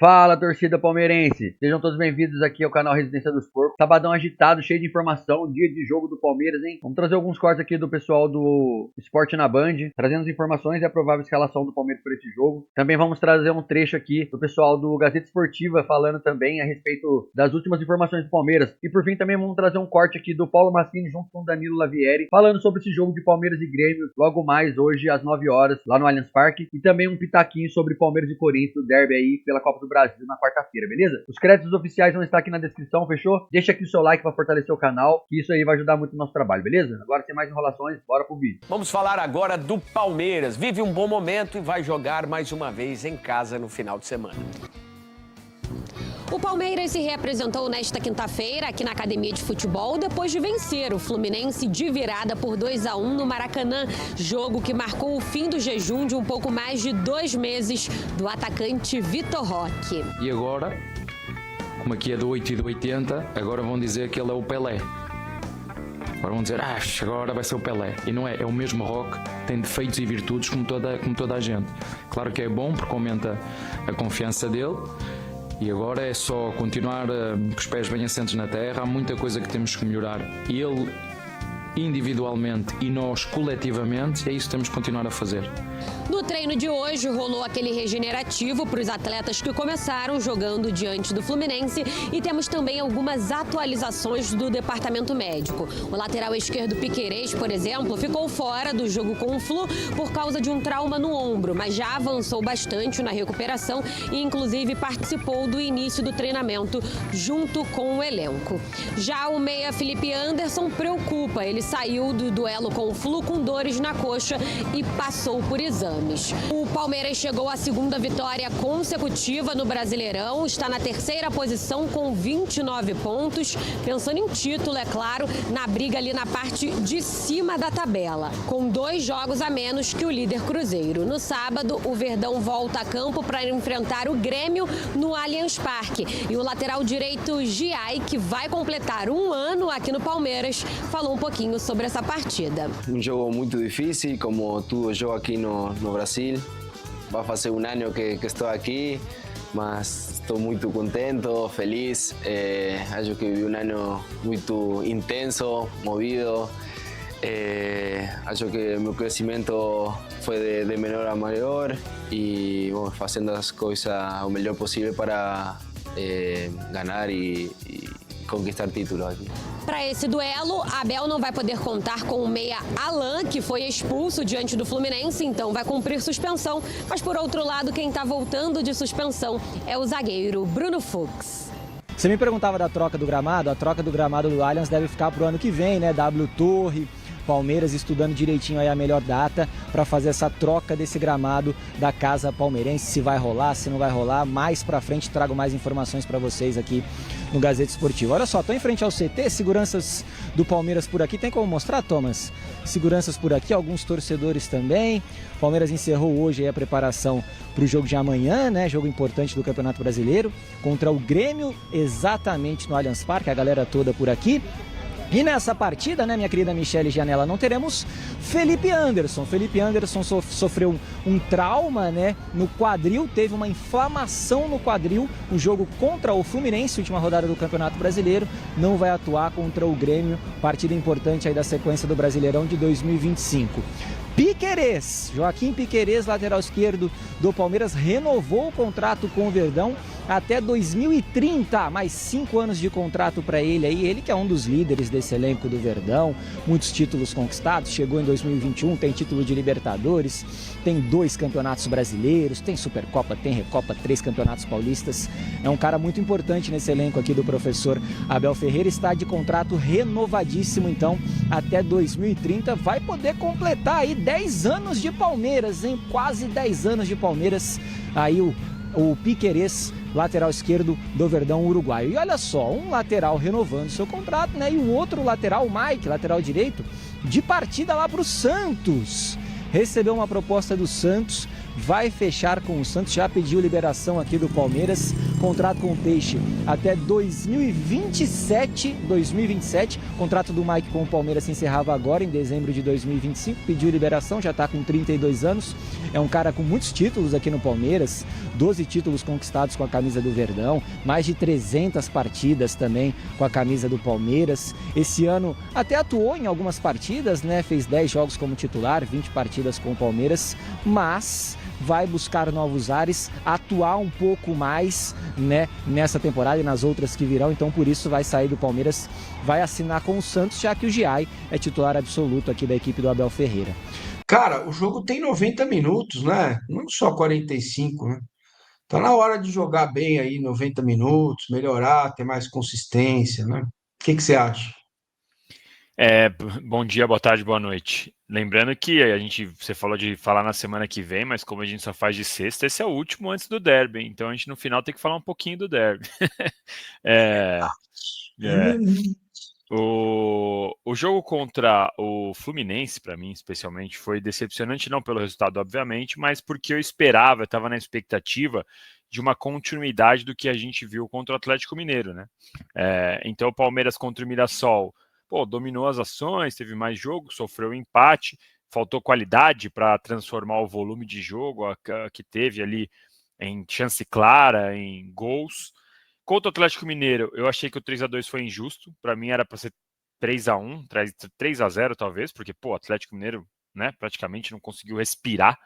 Fala, torcida palmeirense! Sejam todos bem-vindos aqui ao canal Residência dos Porcos. Sabadão agitado, cheio de informação, dia de jogo do Palmeiras, hein? Vamos trazer alguns cortes aqui do pessoal do Esporte na Band, trazendo as informações e a provável escalação do Palmeiras para esse jogo. Também vamos trazer um trecho aqui do pessoal do Gazeta Esportiva, falando também a respeito das últimas informações do Palmeiras. E por fim também vamos trazer um corte aqui do Paulo Massini junto com o Danilo Lavieri, falando sobre esse jogo de Palmeiras e Grêmio, logo mais hoje às 9 horas, lá no Allianz Parque. E também um pitaquinho sobre Palmeiras e Corinthians, o derby aí pela Copa do Brasil na quarta-feira, beleza? Os créditos oficiais vão estar aqui na descrição, fechou? Deixa aqui o seu like para fortalecer o canal, que isso aí vai ajudar muito no nosso trabalho, beleza? Agora, sem mais enrolações, bora pro vídeo. Vamos falar agora do Palmeiras. Vive um bom momento e vai jogar mais uma vez em casa no final de semana. O Palmeiras se reapresentou nesta quinta-feira aqui na Academia de Futebol depois de vencer o Fluminense de virada por 2-1 no Maracanã, jogo que marcou o fim do jejum de um pouco mais de 2 meses do atacante Vitor Roque. E agora, como aqui é do 8 e do 80, agora vão dizer que ele é o Pelé. Agora vão dizer, agora vai ser o Pelé. E não é, é o mesmo Roque, tem defeitos e virtudes como toda a gente. Claro que é bom porque aumenta a confiança dele. E agora é só continuar com os pés bem assentes na terra. Há muita coisa que temos que melhorar. Ele individualmente e nós coletivamente, é isso que temos que continuar a fazer. No treino de hoje rolou aquele regenerativo para os atletas que começaram jogando diante do Fluminense e temos também algumas atualizações do departamento médico. O lateral esquerdo Piquerez, por exemplo, ficou fora do jogo com o Flu por causa de um trauma no ombro, mas já avançou bastante na recuperação e inclusive participou do início do treinamento junto com o elenco. Já o meia Felipe Anderson preocupa, ele saiu do duelo com o Flu com dores na coxa e passou por exames. O Palmeiras chegou à segunda vitória consecutiva no Brasileirão, está na terceira posição com 29 pontos, pensando em título, é claro, na briga ali na parte de cima da tabela, com 2 jogos a menos que o líder Cruzeiro. No sábado, o Verdão volta a campo para enfrentar o Grêmio no Allianz Parque. E o lateral direito Giai, que vai completar 1 ano aqui no Palmeiras, falou um pouquinho sobre essa partida. Um jogo muito difícil, como todo jogo aqui no Brasil. Vai fazer 1 ano que estou aqui, mas estou muito contento, feliz. Acho que vivi 1 ano muito intenso, movido. Acho que meu crescimento foi de menor a maior e fazendo as coisas o melhor possível para ganhar e conquistar títulos aqui. Para esse duelo, Abel não vai poder contar com o meia Alan, que foi expulso diante do Fluminense, então vai cumprir suspensão. Mas, por outro lado, quem está voltando de suspensão é o zagueiro Bruno Fux. Você me perguntava da troca do gramado, a troca do gramado do Allianz deve ficar para o ano que vem, né? W Torre, Palmeiras estudando direitinho aí a melhor data para fazer essa troca desse gramado da casa palmeirense, se vai rolar, se não vai rolar. Mais para frente trago mais informações para vocês aqui no Gazeta Esportiva. Olha só, tô em frente ao CT, seguranças do Palmeiras por aqui. Tem como mostrar, Thomas? Seguranças por aqui, alguns torcedores também. Palmeiras encerrou hoje aí a preparação para o jogo de amanhã, né? Jogo importante do Campeonato Brasileiro contra o Grêmio, exatamente no Allianz Parque, a galera toda por aqui. E nessa partida, né, minha querida Michele Janela, não teremos Felipe Anderson. Felipe Anderson sofreu um trauma, né, no quadril, teve uma inflamação no quadril. O jogo contra o Fluminense, última rodada do Campeonato Brasileiro, não vai atuar contra o Grêmio, partida importante aí da sequência do Brasileirão de 2025. Piquerez, Joaquim Piquerez, lateral esquerdo do Palmeiras, renovou o contrato com o Verdão até 2030, mais 5 anos de contrato para ele aí, ele que é um dos líderes desse elenco do Verdão, muitos títulos conquistados, chegou em 2021, tem título de Libertadores, tem 2 campeonatos brasileiros, tem Supercopa, tem Recopa, 3 campeonatos paulistas, é um cara muito importante nesse elenco aqui do professor Abel Ferreira, está de contrato renovadíssimo então, até 2030, vai poder completar aí 10 anos de Palmeiras, hein? Quase 10 anos de Palmeiras, aí o Piquerez, lateral esquerdo do Verdão uruguaio. E olha só, um lateral renovando seu contrato, né? E o outro lateral, o Mike, lateral direito, de partida lá para o Santos. Recebeu uma proposta do Santos vai fechar com o Santos, já pediu liberação aqui do Palmeiras, contrato com o Peixe até 2027, o contrato do Mike com o Palmeiras se encerrava agora, em dezembro de 2025, pediu liberação, já está com 32 anos, é um cara com muitos títulos aqui no Palmeiras, 12 títulos conquistados com a camisa do Verdão, mais de 300 partidas também com a camisa do Palmeiras, esse ano até atuou em algumas partidas, né? Fez 10 jogos como titular, 20 partidas com o Palmeiras, mas vai buscar novos ares, atuar um pouco mais, né, nessa temporada e nas outras que virão, então por isso vai sair do Palmeiras, vai assinar com o Santos, já que o Giai é titular absoluto aqui da equipe do Abel Ferreira. Cara, o jogo tem 90 minutos, né? Não só 45, né? Tá na hora de jogar bem aí 90 minutos, melhorar, ter mais consistência, né? O que você acha? Bom dia, boa tarde, boa noite. Lembrando que você falou de falar na semana que vem, mas como a gente só faz de sexta, esse é o último antes do derby, então a gente no final tem que falar um pouquinho do derby. É, é, o jogo contra o Fluminense, para mim, especialmente, foi decepcionante, não pelo resultado, obviamente, mas porque eu estava na expectativa de uma continuidade do que a gente viu contra o Atlético Mineiro, né? Então o Palmeiras contra o Mirassol, dominou as ações, teve mais jogo, sofreu empate, faltou qualidade para transformar o volume de jogo que teve ali em chance clara, em gols. Contra o Atlético Mineiro, eu achei que o 3-2 foi injusto, para mim era para ser 3-1, 3-0 talvez, porque o Atlético Mineiro, né, praticamente não conseguiu respirar,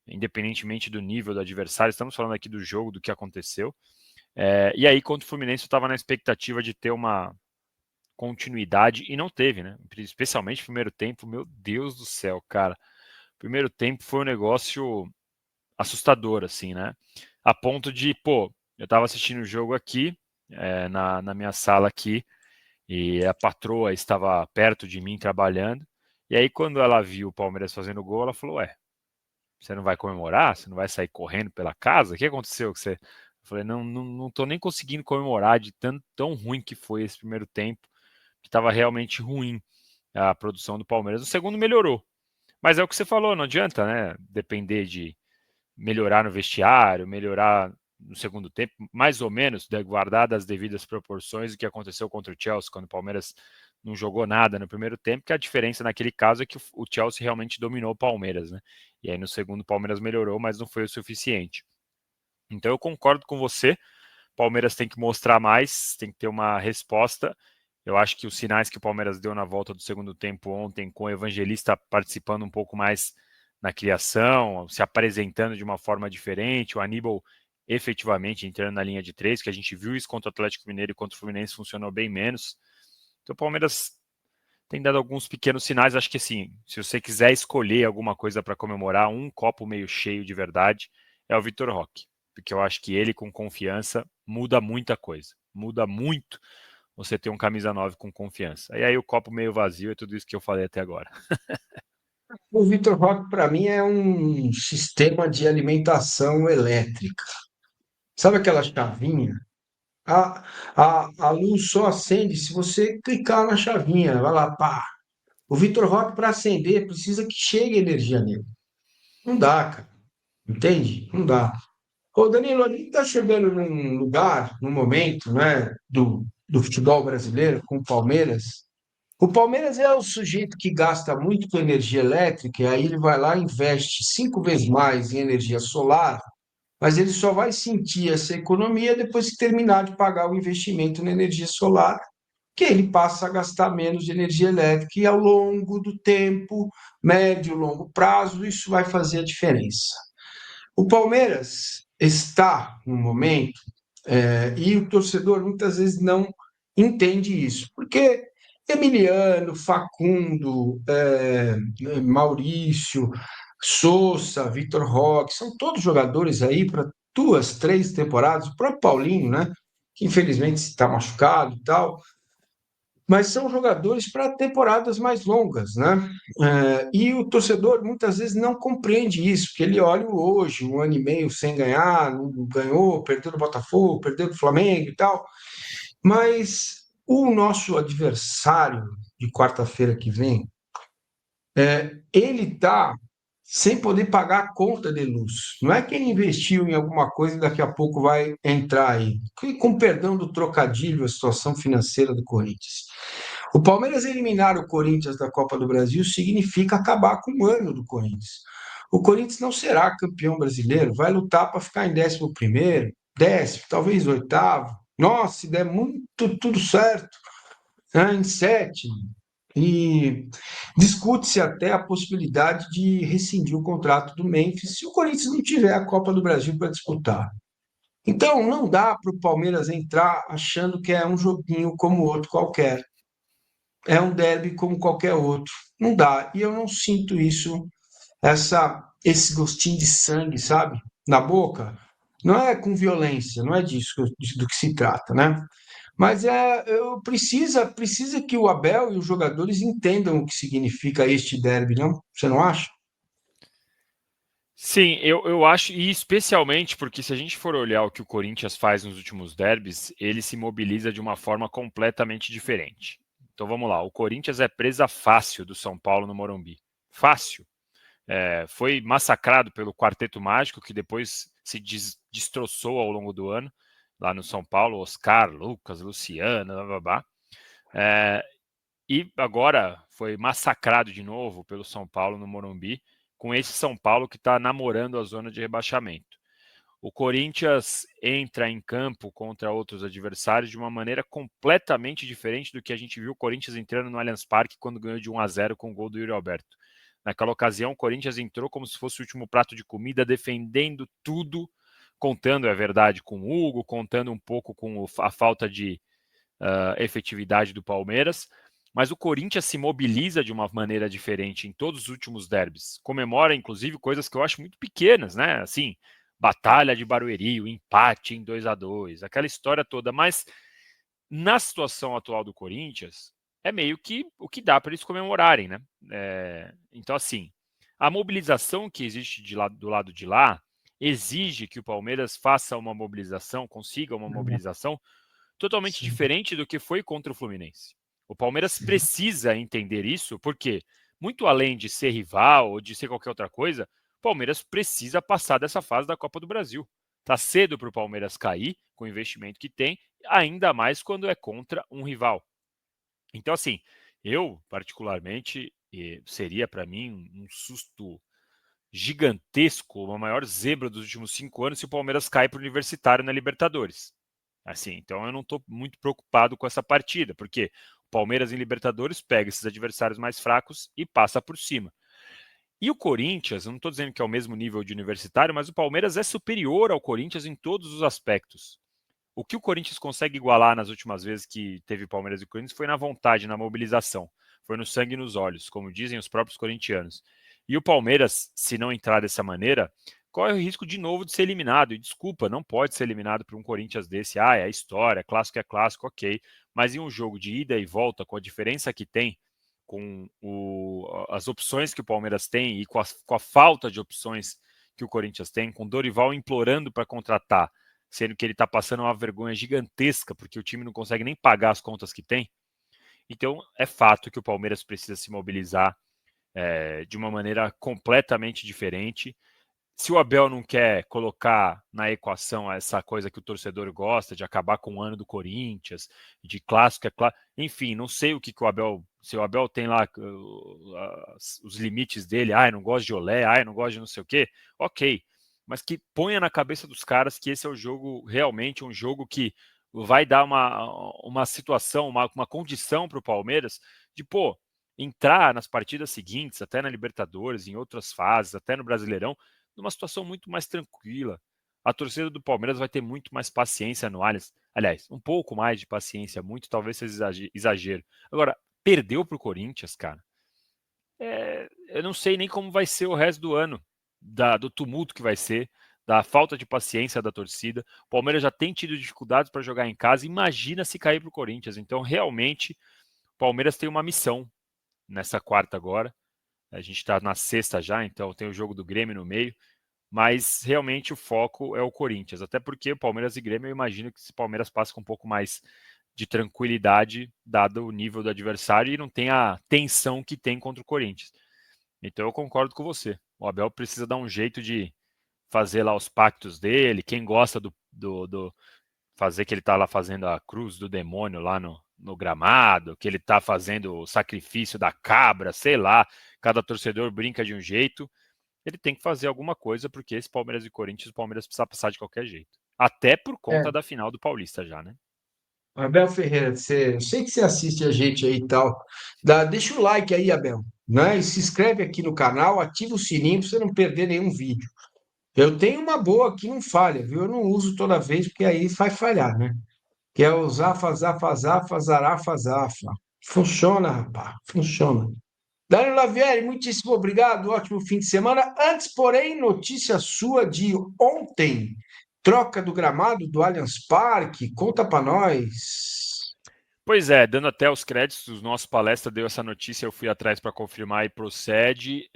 independentemente do nível do adversário, estamos falando aqui do jogo, do que aconteceu. E aí contra o Fluminense eu estava na expectativa de ter uma continuidade e não teve, né? Especialmente no primeiro tempo, meu Deus do céu, cara. O primeiro tempo foi um negócio assustador, assim, né? A ponto de, eu tava assistindo o jogo aqui, na minha sala aqui, e a patroa estava perto de mim trabalhando, e aí quando ela viu o Palmeiras fazendo gol, ela falou, você não vai comemorar? Você não vai sair correndo pela casa? O que aconteceu com você? Eu falei, não tô nem conseguindo comemorar de tão ruim que foi esse primeiro tempo, que estava realmente ruim a produção do Palmeiras. O segundo melhorou, mas é o que você falou, não adianta, né? Depender de melhorar no vestiário, melhorar no segundo tempo, mais ou menos, guardar as devidas proporções do que aconteceu contra o Chelsea, quando o Palmeiras não jogou nada no primeiro tempo, que a diferença naquele caso é que o Chelsea realmente dominou o Palmeiras, né? E aí no segundo o Palmeiras melhorou, mas não foi o suficiente. Então eu concordo com você, o Palmeiras tem que mostrar mais, tem que ter uma resposta. Eu acho que os sinais que o Palmeiras deu na volta do segundo tempo ontem, com o Evangelista participando um pouco mais na criação, se apresentando de uma forma diferente, o Aníbal efetivamente entrando na linha de 3, que a gente viu isso contra o Atlético Mineiro e contra o Fluminense funcionou bem menos. Então o Palmeiras tem dado alguns pequenos sinais. Acho que assim, se você quiser escolher alguma coisa para comemorar, um copo meio cheio de verdade, é o Vitor Roque, porque eu acho que ele com confiança muda muita coisa, muda muito você ter um camisa 9 com confiança. E aí o copo meio vazio é tudo isso que eu falei até agora. O Vitor Roque, para mim, é um sistema de alimentação elétrica. Sabe aquela chavinha? A luz só acende se você clicar na chavinha. Vai lá, pá. O Vitor Roque, para acender, precisa que chegue energia nele. Não dá, cara. Entende? Não dá. Ô, Danilo, a gente está chegando num lugar, num momento, né, do futebol brasileiro, com o Palmeiras. O Palmeiras é o sujeito que gasta muito com energia elétrica, e aí ele vai lá e investe 5 vezes mais em energia solar, mas ele só vai sentir essa economia depois que terminar de pagar o investimento na energia solar, que ele passa a gastar menos de energia elétrica, e ao longo do tempo, médio e longo prazo, isso vai fazer a diferença. O Palmeiras está no momento, e o torcedor muitas vezes não entende isso, porque Emiliano, Facundo, Maurício, Sousa, Vitor Roque, são todos jogadores aí para 2, 3 temporadas, o próprio Paulinho, né, que infelizmente está machucado e tal, mas são jogadores para temporadas mais longas, né? E o torcedor muitas vezes não compreende isso, porque ele olha o hoje, 1 ano e meio sem ganhar, não ganhou, perdeu do Botafogo, perdeu do Flamengo e tal, mas o nosso adversário de quarta-feira que vem, ele está sem poder pagar a conta de luz. Não é quem investiu em alguma coisa e daqui a pouco vai entrar aí. Com perdão do trocadilho, a situação financeira do Corinthians. O Palmeiras eliminar o Corinthians da Copa do Brasil significa acabar com o ano do Corinthians. O Corinthians não será campeão brasileiro, vai lutar para ficar em 11º, décimo, talvez oitavo. Nossa, se der muito tudo certo, né, em sétimo. E discute-se até a possibilidade de rescindir o contrato do Memphis se o Corinthians não tiver a Copa do Brasil para disputar. Então, não dá para o Palmeiras entrar achando que é um joguinho como outro qualquer. É um derby como qualquer outro. Não dá. E eu não sinto isso, esse gostinho de sangue, sabe? Na boca. Não é com violência, não é disso do que se trata, né? Mas precisa que o Abel e os jogadores entendam o que significa este derby, não? Você não acha? Sim, eu acho, e especialmente porque se a gente for olhar o que o Corinthians faz nos últimos derbys, ele se mobiliza de uma forma completamente diferente. Então vamos lá, o Corinthians é presa fácil do São Paulo no Morumbi. Fácil. Foi massacrado pelo Quarteto Mágico, que depois se destroçou ao longo do ano, lá no São Paulo, Oscar, Lucas, Luciano, blá, blá, blá. E agora foi massacrado de novo pelo São Paulo no Morumbi, com esse São Paulo que está namorando a zona de rebaixamento. O Corinthians entra em campo contra outros adversários de uma maneira completamente diferente do que a gente viu o Corinthians entrando no Allianz Parque quando ganhou de 1-0 com o gol do Yuri Alberto. Naquela ocasião, o Corinthians entrou como se fosse o último prato de comida, defendendo tudo, contando, é verdade, com o Hugo, contando um pouco com a falta de efetividade do Palmeiras, mas o Corinthians se mobiliza de uma maneira diferente em todos os últimos derbys. Comemora, inclusive, coisas que eu acho muito pequenas, né? Assim, Batalha de Barueri, o empate em 2-2, aquela história toda. Mas na situação atual do Corinthians, é meio que o que dá para eles comemorarem, né? Então, assim, a mobilização que existe do lado de lá exige que o Palmeiras faça uma mobilização, consiga uma mobilização totalmente Sim, diferente do que foi contra o Fluminense. O Palmeiras sim. precisa entender isso, porque, muito além de ser rival ou de ser qualquer outra coisa, o Palmeiras precisa passar dessa fase da Copa do Brasil. Está cedo para o Palmeiras cair com o investimento que tem, ainda mais quando é contra um rival. Então, assim, eu, particularmente, seria para mim um susto gigantesco, uma maior zebra dos últimos 5 anos se o Palmeiras cai para o Universitário na Libertadores. Assim, então eu não estou muito preocupado com essa partida, porque o Palmeiras em Libertadores pega esses adversários mais fracos e passa por cima. E o Corinthians, eu não estou dizendo que é o mesmo nível de Universitário, mas o Palmeiras é superior ao Corinthians em todos os aspectos. O que o Corinthians consegue igualar nas últimas vezes que teve Palmeiras e Corinthians foi na vontade, na mobilização. Foi no sangue e nos olhos, como dizem os próprios corintianos. E o Palmeiras, se não entrar dessa maneira, corre o risco de novo de ser eliminado. E desculpa, não pode ser eliminado por um Corinthians desse. É a história, clássico é clássico, ok. Mas em um jogo de ida e volta, com a diferença que tem, com as opções que o Palmeiras tem e com a falta de opções que o Corinthians tem, com Dorival implorando para contratar, sendo que ele está passando uma vergonha gigantesca, porque o time não consegue nem pagar as contas que tem. Então, é fato que o Palmeiras precisa se mobilizar de uma maneira completamente diferente. Se o Abel não quer colocar na equação essa coisa que o torcedor gosta, de acabar com o ano do Corinthians, de clássico é clássico, enfim, não sei o que o Abel, se o Abel tem lá os limites dele, eu não gosto de olé, eu não gosto de não sei o quê, ok, mas que ponha na cabeça dos caras que esse é o jogo, realmente um jogo que vai dar uma situação, uma condição para o Palmeiras de, entrar nas partidas seguintes, até na Libertadores, em outras fases, até no Brasileirão, numa situação muito mais tranquila. A torcida do Palmeiras vai ter muito mais paciência no Allianz. Aliás, um pouco mais de paciência, muito talvez seja exagero. Agora, perdeu para o Corinthians, cara. Eu não sei nem como vai ser o resto do ano, do tumulto que vai ser, da falta de paciência da torcida. O Palmeiras já tem tido dificuldades para jogar em casa. Imagina se cair para o Corinthians. Então, realmente, o Palmeiras tem uma missão nessa quarta agora. A gente está na sexta já, então tem o jogo do Grêmio no meio, mas realmente o foco é o Corinthians, até porque o Palmeiras e Grêmio, eu imagino que se o Palmeiras passa com um pouco mais de tranquilidade, dado o nível do adversário, e não tem a tensão que tem contra o Corinthians. Então eu concordo com você. O Abel precisa dar um jeito de fazer lá os pactos dele. Quem gosta do fazer que ele tá lá fazendo a cruz do demônio lá no gramado, que ele tá fazendo o sacrifício da cabra, sei lá, cada torcedor brinca de um jeito. Ele tem que fazer alguma coisa, porque esse Palmeiras e Corinthians, o Palmeiras precisa passar de qualquer jeito. Até por conta da final do Paulista já, né? Abel Ferreira, eu sei que você assiste a gente aí e tal. Deixa o like aí, Abel, né? E se inscreve aqui no canal, ativa o sininho para você não perder nenhum vídeo. Eu tenho uma boa que não falha, viu? Eu não uso toda vez, porque aí vai falhar, né? Que é o Zafa, Zafa, Zafa, Zarafa, Zafa. Funciona, rapaz, funciona. Daniel Lavieri, muitíssimo obrigado, ótimo fim de semana. Antes, porém, notícia sua de ontem. Troca do gramado do Allianz Parque, conta para nós. Pois é, dando até os créditos, o nosso palestra deu essa notícia, eu fui atrás para confirmar e procede.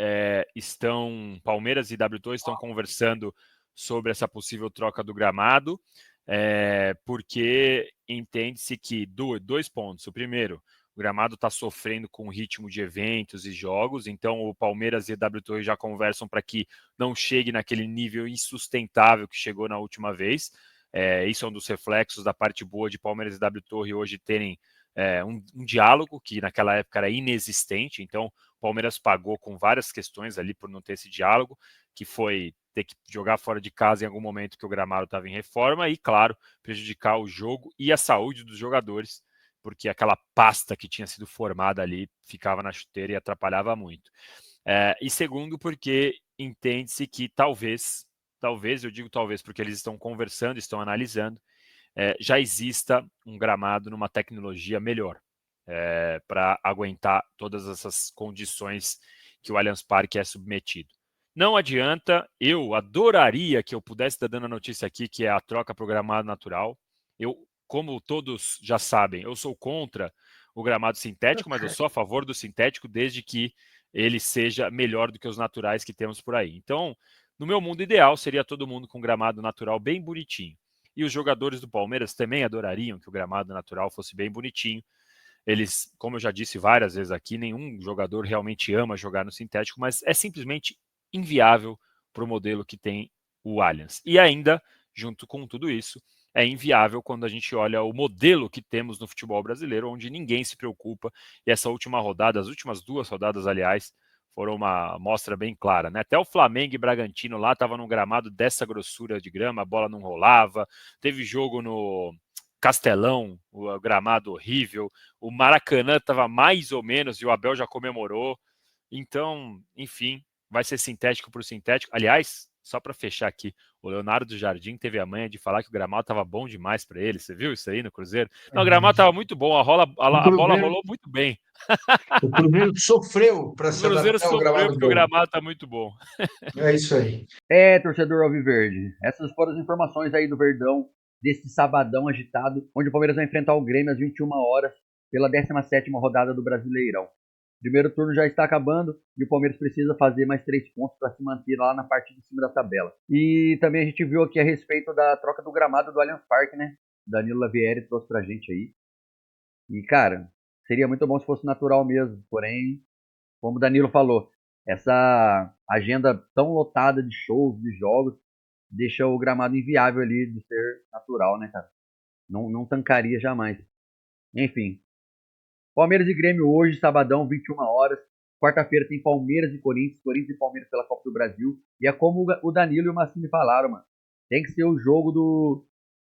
Palmeiras e W2 estão conversando sobre essa possível troca do gramado, porque entende-se que dois pontos. O primeiro, o gramado está sofrendo com o ritmo de eventos e jogos, então o Palmeiras e a W2 já conversam para que não chegue naquele nível insustentável que chegou na última vez. Isso é um dos reflexos da parte boa de Palmeiras e W Torre hoje terem um diálogo que naquela época era inexistente. Então o Palmeiras pagou com várias questões ali por não ter esse diálogo, que foi ter que jogar fora de casa em algum momento que o gramado estava em reforma e, claro, prejudicar o jogo e a saúde dos jogadores, porque aquela pasta que tinha sido formada ali ficava na chuteira e atrapalhava muito. E segundo, porque entende-se que talvez, eu digo talvez porque eles estão conversando, estão analisando, já exista um gramado numa tecnologia melhor para aguentar todas essas condições que o Allianz Parque é submetido. Não adianta, eu adoraria que eu pudesse estar dando a notícia aqui, que é a troca para o gramado natural. Como todos já sabem, eu sou contra o gramado sintético, mas eu sou a favor do sintético desde que ele seja melhor do que os naturais que temos por aí. Então, no meu mundo ideal, seria todo mundo com gramado natural bem bonitinho. E os jogadores do Palmeiras também adorariam que o gramado natural fosse bem bonitinho. Eles, como eu já disse várias vezes aqui, nenhum jogador realmente ama jogar no sintético, mas é simplesmente inviável para o modelo que tem o Allianz. E ainda, junto com tudo isso, é inviável quando a gente olha o modelo que temos no futebol brasileiro, onde ninguém se preocupa. E essa última rodada, as últimas 2 rodadas, aliás, foram uma amostra bem clara, né? Até o Flamengo e Bragantino lá estavam num gramado dessa grossura de grama, a bola não rolava. Teve jogo no Castelão, o gramado horrível. O Maracanã estava mais ou menos e o Abel já comemorou. Então, enfim, vai ser sintético por sintético. Aliás, só para fechar aqui, o Leonardo Jardim teve a manha de falar que o gramado estava bom demais para ele. Você viu isso aí no Cruzeiro? Não, o gramado estava muito bom, a bola rolou muito bem. O Cruzeiro sofreu para se Cruzeiro adaptar ao sofreu gramado porque o bom. gramado está muito bom. É isso aí. Torcedor Alviverde, essas foram as informações aí do Verdão desse sabadão agitado, onde o Palmeiras vai enfrentar o Grêmio às 21 horas pela 17ª rodada do Brasileirão. O primeiro turno já está acabando e o Palmeiras precisa fazer mais 3 pontos para se manter lá na parte de cima da tabela. E também a gente viu aqui a respeito da troca do gramado do Allianz Parque, né? Danilo Lavieri trouxe pra gente aí. E, cara, seria muito bom se fosse natural mesmo, porém, como o Danilo falou, essa agenda tão lotada de shows, de jogos, deixa o gramado inviável ali de ser natural, né, cara? Não tancaria jamais. Enfim. Palmeiras e Grêmio hoje, sabadão, 21 horas. Quarta-feira tem Palmeiras e Corinthians e Palmeiras pela Copa do Brasil. E é como o Danilo e o Massini falaram, mano. Tem que ser o jogo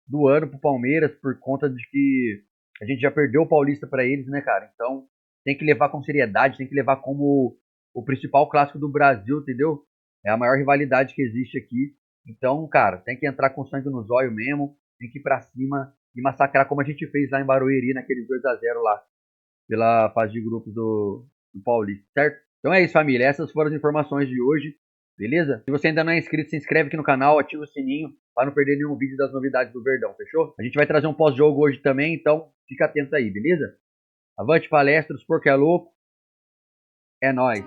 do ano pro Palmeiras, por conta de que a gente já perdeu o Paulista pra eles, né, cara? Então, tem que levar com seriedade, tem que levar como o principal clássico do Brasil, entendeu? É a maior rivalidade que existe aqui. Então, cara, tem que entrar com sangue nos olhos mesmo, tem que ir pra cima e massacrar como a gente fez lá em Barueri, naqueles 2-0 lá, pela fase de grupos do Paulista, certo? Então é isso, família. Essas foram as informações de hoje, beleza? Se você ainda não é inscrito, se inscreve aqui no canal, ativa o sininho para não perder nenhum vídeo das novidades do Verdão, fechou? A gente vai trazer um pós-jogo hoje também, então fica atento aí, beleza? Avante palestras, porque é louco. É nóis.